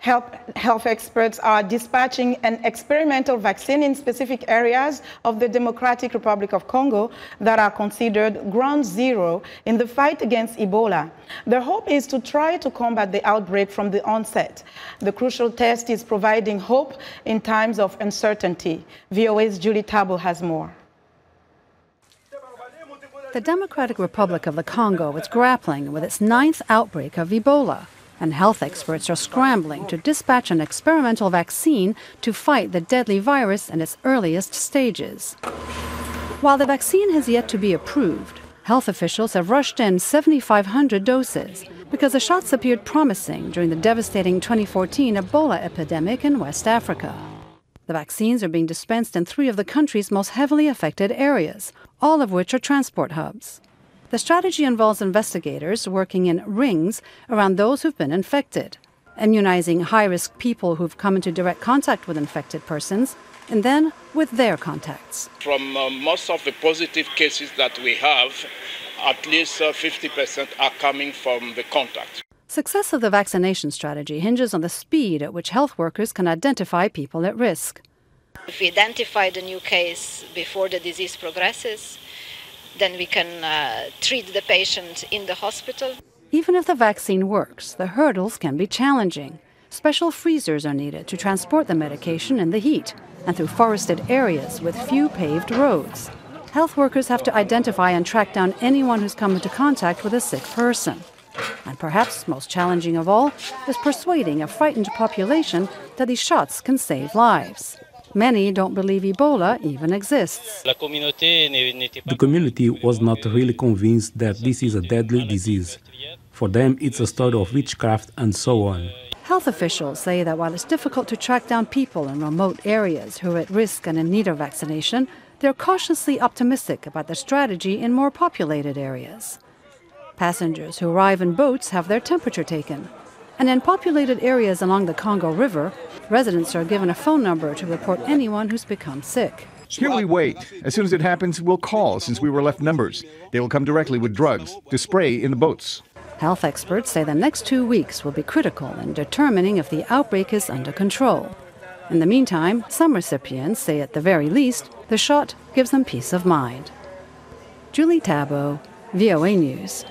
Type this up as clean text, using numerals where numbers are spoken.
Health experts are dispatching an experimental vaccine in specific areas of the Democratic Republic of Congo that are considered ground zero in the fight against Ebola. The hope is to try to combat the outbreak from the onset. The crucial test is providing hope in times of uncertainty. VOA's Julie Tabor has more. The Democratic Republic of the Congo is grappling with its 9th outbreak of Ebola, and health experts are scrambling to dispatch an experimental vaccine to fight the deadly virus in its earliest stages. While the vaccine has yet to be approved, health officials have rushed in 7,500 doses because the shots appeared promising during the devastating 2014 Ebola epidemic in West Africa. The vaccines are being dispensed in 3 of the country's most heavily affected areas, all of which are transport hubs. The strategy involves investigators working in rings around those who've been infected, immunizing high-risk people who've come into direct contact with infected persons, and then with their contacts. From most of the positive cases that we have, at least 50% are coming from the contact. Success of the vaccination strategy hinges on the speed at which health workers can identify people at risk. If we identify the new case before the disease progresses, then we can treat the patient in the hospital. Even if the vaccine works, the hurdles can be challenging. Special freezers are needed to transport the medication in the heat and through forested areas with few paved roads. Health workers have to identify and track down anyone who's come into contact with a sick person. And perhaps most challenging of all is persuading a frightened population that these shots can save lives. Many don't believe Ebola even exists. The community was not really convinced that this is a deadly disease. For them, it's a story of witchcraft and so on. Health officials say that while it's difficult to track down people in remote areas who are at risk and in need of vaccination, they're cautiously optimistic about the strategy in more populated areas. Passengers who arrive in boats have their temperature taken. And in populated areas along the Congo River, residents are given a phone number to report anyone who's become sick. Here we wait. As soon as it happens, we'll call since we were left numbers. They will come directly with drugs to spray in the boats. Health experts say the next 2 weeks will be critical in determining if the outbreak is under control. In the meantime, some recipients say at the very least, the shot gives them peace of mind. Julie Tabor, VOA News.